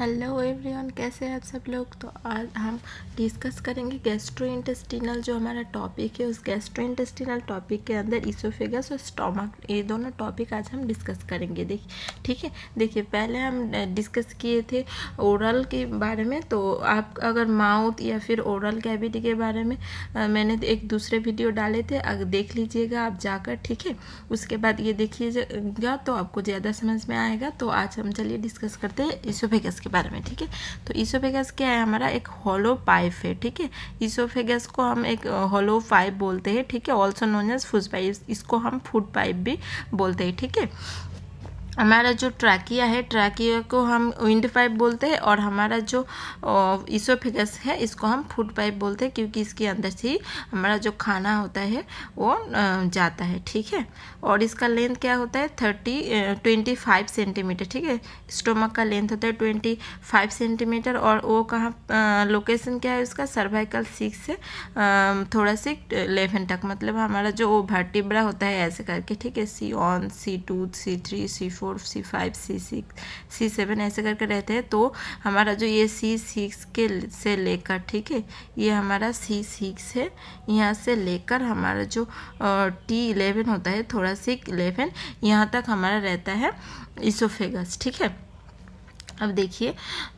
Hello everyone, कैसे हैं आप सब लोग। तो आज हम डिस्कस करेंगे गैस्ट्रोइंटेस्टिनल जो हमारा टॉपिक है। उस गैस्ट्रोइंटेस्टिनल टॉपिक के अंदर इसोफेगस और स्टोमक, ये दोनों टॉपिक आज हम डिस्कस करेंगे। ठीक है। देखिए, पहले हम डिस्कस किए थे ओरल के बारे में। तो आप अगर माउथ या फिर ओरल कैविटी के बारे में मैंने एक दूसरे वीडियो डाले थे, अगर देख लीजिएगा आप जाकर। ठीक है, उसके बाद ये देखिएगा तो आपको ज़्यादा समझ में आएगा। तो आज हम चलिए डिस्कस करते हैं इसोफेगस के बारे में। ठीक है, तो इसोफेगस क्या है, हमारा एक हॉलो पाइप है। ठीक है, इसोफेगस को हम एक हॉलो पाइप बोलते हैं। ठीक है, also known as food pipe, इसको हम फूड पाइप भी बोलते हैं। ठीक है, हमारा जो ट्रैकिया है, ट्रैकिया को हम विंड पाइप बोलते हैं, और हमारा जो इसोफेगस है इसको हम फूड पाइप बोलते हैं, क्योंकि इसके अंदर से ही हमारा जो खाना होता है वो जाता है। ठीक है, और इसका लेंथ क्या होता है 25 सेंटीमीटर। ठीक है, स्टोमक का लेंथ होता है 25 सेंटीमीटर, और वो कहाँ लोकेशन क्या है उसका, सर्वाइकल 6 से थोड़ा सी 11 तक, मतलब हमारा जो वर्टिब्रा होता है ऐसे करके। ठीक है, C1 C2 C3 C4 C5 C6 C7 ऐसे करके रहते हैं। तो हमारा जो ये C6 के से लेकर, ठीक है, ये हमारा C6 है, यहाँ से लेकर हमारा जो T11 होता है, थोड़ा सी 11 यहाँ तक हमारा रहता है इसोफेगस। ठीक है, अब देखिए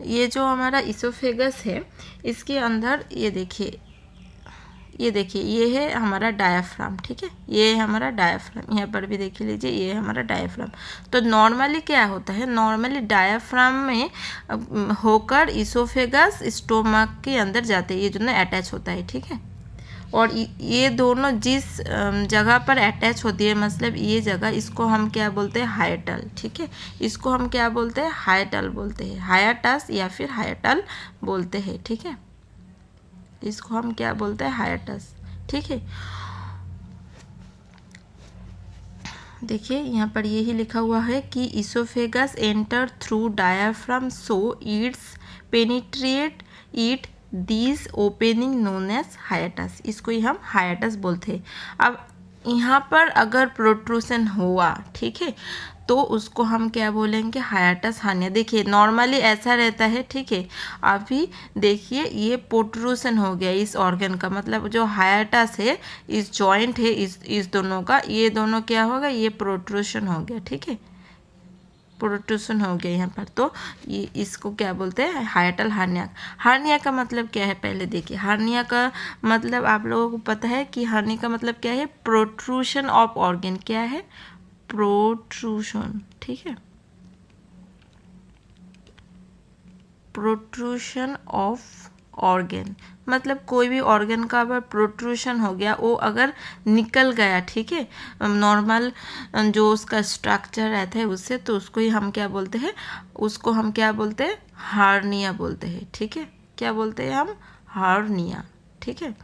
ये जो हमारा इसोफेगस है, इसके अंदर ये देखिए ये है हमारा डायाफ्राम। ठीक है, ये है हमारा डायाफ्राम, यहाँ पर भी देख लीजिए, ये है हमारा डायाफ्राम। तो नॉर्मली क्या होता है, नॉर्मली डायाफ्राम में होकर इसोफेगस स्टोमक के अंदर जाते हैं, ये दोनों अटैच होता है। ठीक है, और ये दोनों जिस जगह पर अटैच होती है, मतलब ये जगह, इसको हम क्या बोलते हैं, हायटल। ठीक है, इसको हम क्या बोलते हैं, हायटल बोलते हैं, हायाटस या फिर हायटल बोलते हैं। ठीक है, इसको हम क्या बोलते हैं, हायटस। ठीक है, देखिए यहाँ पर यही लिखा हुआ है कि oesophagus enter through diaphragm so it's penetrate it this opening known as hiatus, इसको ही हम हायटस बोलते हैं। अब यहाँ पर अगर प्रोट्रूशन हुआ, ठीक है, तो उसको हम क्या बोलेंगे, हायटस हार्निया। देखिए नॉर्मली ऐसा रहता है। ठीक है, अभी देखिए ये प्रोट्रूशन हो गया इस ऑर्गन का, मतलब जो हायटस है, इस जॉइंट है, इस दोनों का, ये दोनों क्या होगा, ये प्रोट्रूशन हो गया। ठीक है, प्रोट्रूशन हो गया यहाँ पर, तो ये इसको क्या बोलते हैं, हायटल हार्निया। हार्निया का मतलब क्या है, पहले देखिए, हार्निया का मतलब आप लोगों को पता है कि हार्निया का मतलब क्या है, प्रोट्रूशन ऑफ ऑर्गन। क्या है, प्रोट्रूशन। ठीक है, प्रोट्रूशन ऑफ ऑर्गन, मतलब कोई भी ऑर्गन का अगर प्रोट्रूशन हो गया, वो अगर निकल गया, ठीक है, नॉर्मल जो उसका स्ट्रक्चर रहता है उससे, तो उसको ही हम क्या बोलते हैं, उसको हम क्या बोलते हैं, हार्निया बोलते हैं। ठीक है, क्या बोलते हैं हम, हार्निया। ठीक है,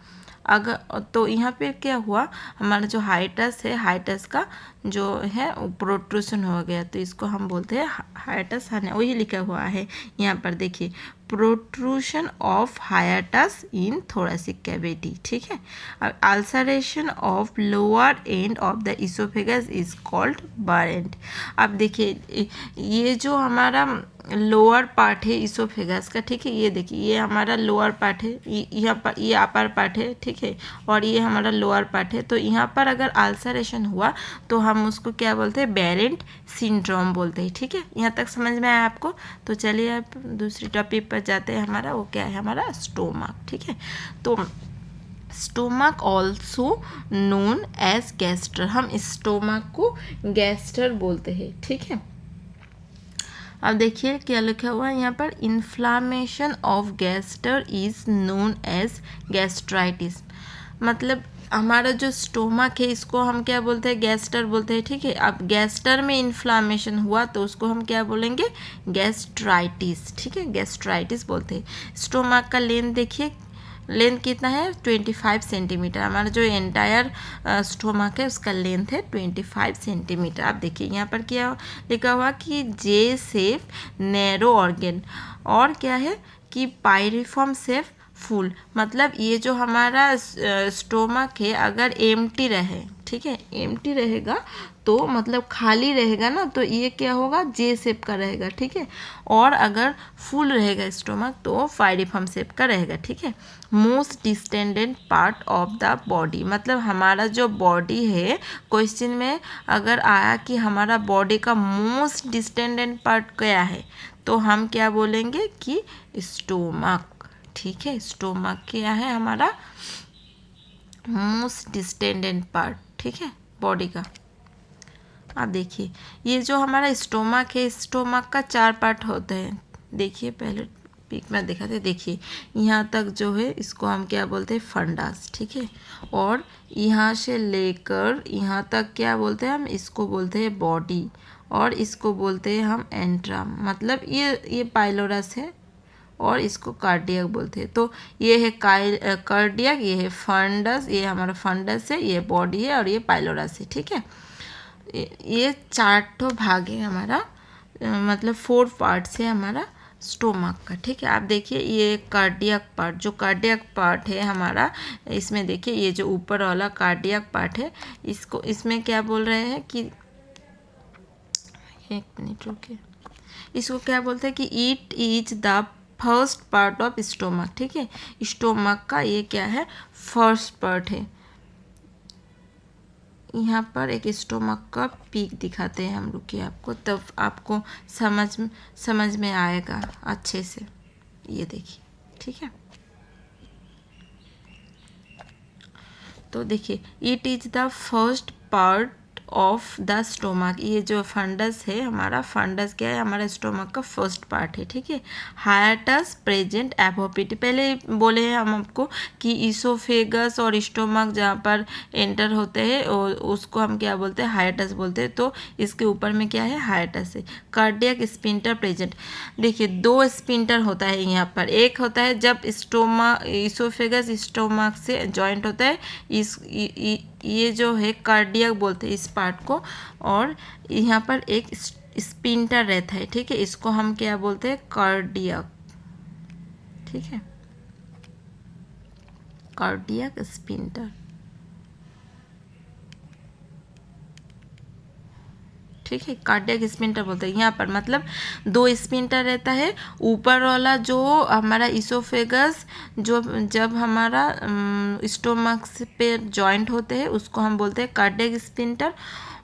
अगर तो यहाँ पे क्या हुआ, हमारा जो हाइटस है, हाइटस का जो है प्रोट्रूशन हो गया, तो इसको हम बोलते हैं हाइटस हार्निया। वही लिखा हुआ है यहाँ पर, देखिए, protrusion of hiatus in thoracic cavity. ठीक है, अब ulceration of lower end of the oesophagus is called Barrett. अब देखिए ये जो हमारा लोअर पार्ट है इसोफेगस का, ठीक है, ये देखिए ये हमारा लोअर पार्ट है, यहाँ पर ये अपर पार्ट है। ठीक है, और ये हमारा लोअर पार्ट है। तो यहाँ पर अगर अल्सरेशन हुआ तो हम उसको क्या बोलते हैं, बेरेंट सिंड्रोम बोलते हैं। ठीक है, यहाँ तक समझ में आया आपको। तो चलिए आप दूसरी टॉपिक पर जाते हैं, हमारा वो क्या है, हमारा स्टोमक। ठीक है, तो stomach also known as gaster, हम स्टोमक को गैस्टर बोलते हैं। ठीक है, अब देखिए क्या लिखा हुआ है यहाँ पर, inflammation of gaster is known as gastritis, मतलब हमारा जो स्टोमक है इसको हम क्या बोलते हैं, गैस्टर बोलते हैं। ठीक है, अब गैस्टर में इन्फ्लामेशन हुआ तो उसको हम क्या बोलेंगे, गैस्ट्राइटिस। ठीक है, गैस्ट्राइटिस बोलते हैं। स्टोमक का लेंथ देखिए, लेंथ कितना है, 25 सेंटीमीटर। हमारा जो एंटायर स्टोमक है उसका लेंथ है 25 सेंटीमीटर। आप देखिए यहाँ पर क्या लिखा हुआ कि जे शेप नैरो ऑर्गन, और क्या है कि पायरिफॉर्म शेप फूल, मतलब ये जो हमारा स्टोमक है अगर एम्प्टी रहे, ठीक है। एम्प्टी रहेगा तो मतलब खाली रहेगा ना, तो ये क्या होगा, जे शेप का रहेगा, ठीक है। और अगर फुल रहेगा स्टोमक तो फाइरिफॉर्म शेप का रहेगा, ठीक है। Most distended part of the body, मतलब हमारा जो बॉडी है, क्वेश्चन में अगर आया कि हमारा बॉडी का मोस्ट डिस्टेंडेंट पार्ट क्या है, तो हम क्या बोलेंगे कि स्टोमक, ठीक है। स्टोमक क्या है हमारा मोस्ट डिस्टेंडेंट पार्ट, ठीक है, बॉडी का। अब देखिए ये जो हमारा स्टोमक है, स्टोमक का 4 पार्ट होते हैं। देखिए पहले पिक में दिखाते हैं, देखिए यहाँ तक जो है इसको हम क्या बोलते हैं, फंडास, ठीक है। और यहाँ से लेकर यहाँ तक क्या बोलते हैं हम, इसको बोलते हैं बॉडी, और इसको बोलते हैं हम एंट्रम, मतलब ये पाइलोरस है और इसको कार्डियक बोलते हैं। तो ये है कार्डियक, ये है फंडस, ये हमारा फंडस है, ये बॉडी है और ये पाइलोरस है, ठीक है। ये 4 भाग है हमारा, मतलब 4 पार्ट्स है हमारा स्टोमक का, ठीक है। आप देखिए ये कार्डियक पार्ट, जो कार्डियक पार्ट है हमारा, इसमें देखिए ये जो ऊपर वाला कार्डियक पार्ट है, इसको इसमें क्या बोल रहे हैं कि, एक मिनट रुकिए, इसको क्या बोलते हैं कि it is the first part of stomach, ठीक है। स्टोमक का ये क्या है, फर्स्ट पार्ट है। यहाँ पर एक स्टोमक का पीक दिखाते हैं हम, रुकिए आपको, तब आपको समझ में आएगा अच्छे से। ये देखिए, ठीक है। तो देखिए it is the first part of the stomach, ये जो फंडस है हमारा, फंडस क्या है, हमारा स्टोमक का फर्स्ट पार्ट है, ठीक है। हायटस प्रेजेंट एपोपिटी, पहले बोले हैं हम आपको कि इसोफेगस और स्टोमक जहाँ पर एंटर होते हैं उसको हम क्या बोलते हैं, हायटस बोलते हैं। तो इसके ऊपर में क्या है, हायटस है। कार्डियक स्पिंटर प्रेजेंट, देखिए 2 स्पिंटर होता है यहाँ पर, एक होता है जब इसोफेगस स्टोमक से जॉइंट होता है, ये जो है कार्डियक बोलते हैं इस पार्ट को, और यहाँ पर एक स्पिंटर रहता है, ठीक है, इसको हम क्या बोलते हैं, कार्डियक, ठीक है, कार्डियक स्पिंटर, ठीक है, कार्डियक स्पिंटर बोलते हैं। यहाँ पर मतलब 2 स्पिंटर रहता है, ऊपर वाला जो हमारा इसोफेगस जो जब हमारा स्टोमक पे जॉइंट होते हैं उसको हम बोलते हैं कार्डियक स्पिंटर,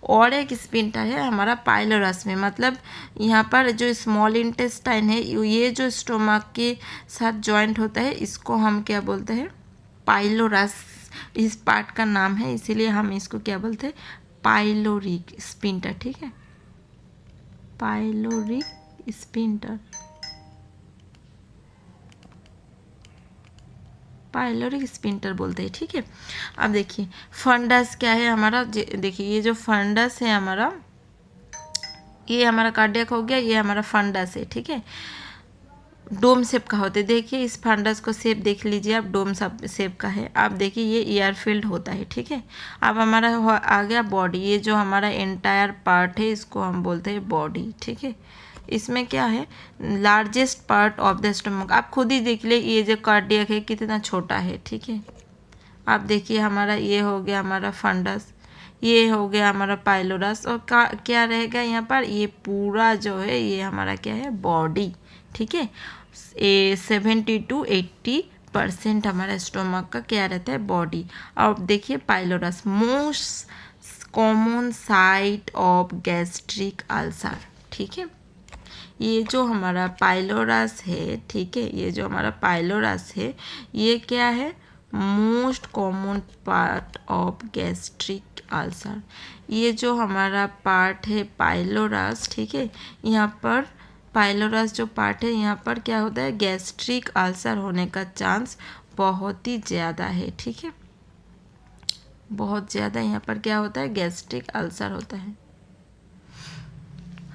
और एक स्पिंटर है हमारा पाइलोरस में, मतलब यहाँ पर जो स्मॉल इंटेस्टाइन है ये जो स्टोमक के साथ जॉइंट होता है इसको हम क्या बोलते हैं, पाइलोरस, इस पार्ट का नाम है, इसीलिए हम इसको क्या बोलते हैं, पाइलोरिक स्पिंटर, ठीक है, पाइलोरिक स्पिंटर, पाइलोरिक स्पिंटर बोलते हैं, ठीक है। अब देखिए फंडस क्या है हमारा, देखिए ये जो फंडस है हमारा, ये हमारा कार्डियक हो गया, ये हमारा फंडस है, ठीक है। डोम शेप का होता है, देखिए इस फंडस को शेप देख लीजिए आप, डोम शेप का है। आप देखिए ये एयरफील्ड होता है, ठीक है। अब हमारा आ गया बॉडी, ये जो हमारा एंटायर पार्ट है इसको हम बोलते हैं बॉडी, ठीक है। इसमें क्या है, largest part of the stomach, आप खुद ही देख ले ये जो कार्डियक है कितना छोटा है, ठीक है। आप देखिए हमारा ये हो गया हमारा फंडस, ये हो गया हमारा पाइलोरस, और क्या रहेगा यहाँ पर, ये पूरा जो है ये हमारा क्या है, बॉडी, ठीक है। 70 to 80% हमारा स्टोमक का क्या रहता है, बॉडी। अब देखिए pylorus, most common site of gastric ulcer, ठीक है। ये जो हमारा पाइलोरस है, ठीक है, ये जो हमारा पाइलोरस है ये क्या है, most common part of gastric ulcer. ये जो हमारा पार्ट है पाइलोरस, ठीक है, यहाँ पर पाइलोरस जो पार्ट है यहाँ पर क्या होता है, गैस्ट्रिक अल्सर होने का चांस बहुत ही ज़्यादा है, ठीक है, बहुत ज़्यादा यहाँ पर क्या होता है, गैस्ट्रिक अल्सर होता है।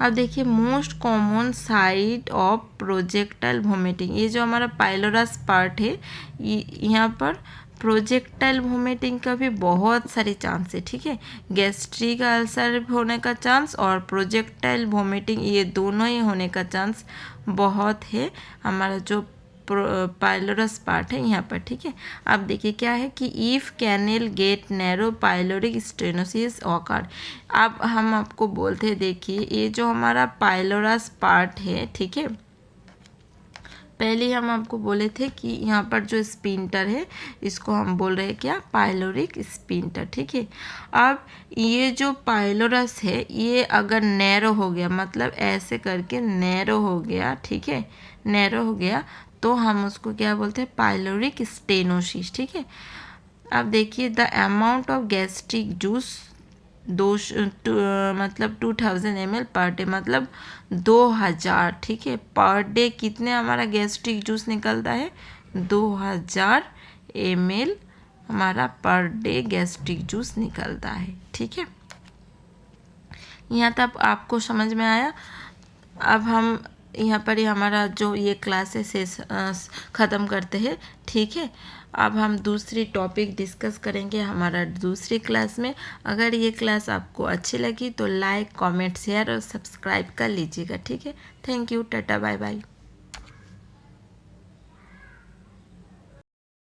अब देखिए most common site of projectile vomiting, ये जो हमारा पाइलोरस पार्ट है यहाँ पर प्रोजेक्टाइल वोमिटिंग का भी बहुत सारे चांस है, ठीक है। गैस्ट्रिक अल्सर होने का चांस और प्रोजेक्टाइल वोमिटिंग, ये दोनों ही होने का चांस बहुत है हमारा जो पाइलोरस पार्ट है यहाँ पर, ठीक है। अब देखिए क्या है कि if canal get narrow pyloric stenosis occur. अब हम आपको बोलते हैं, देखिए ये जो हमारा पाइलोरस पार्ट है, ठीक है, पहले हम आपको बोले थे कि यहाँ पर जो स्पिंटर है इसको हम बोल रहे हैं क्या, पाइलोरिक स्पिंटर, ठीक है। अब ये जो पाइलोरस है ये अगर नैरो हो गया, मतलब ऐसे करके नैरो हो गया, ठीक है, नैरो हो गया तो हम उसको क्या बोलते हैं, पाइलोरिक स्टेनोसिस, ठीक है। अब देखिए the amount of gastric juice मतलब 2000 ml पर डे, मतलब 2000, ठीक है, पर डे कितने हमारा गैस्ट्रिक जूस निकलता है, 2000 ml हमारा पर डे गैस्ट्रिक जूस निकलता है, ठीक है। यहाँ तक आपको समझ में आया। अब हम यहाँ पर ही हमारा जो ये क्लासेस है ख़त्म करते हैं, ठीक है। अब हम दूसरी टॉपिक डिस्कस करेंगे हमारा दूसरी क्लास में। अगर ये क्लास आपको अच्छी लगी तो लाइक, कमेंट, शेयर और सब्सक्राइब कर लीजिएगा, ठीक है। Thank you, tata, bye bye.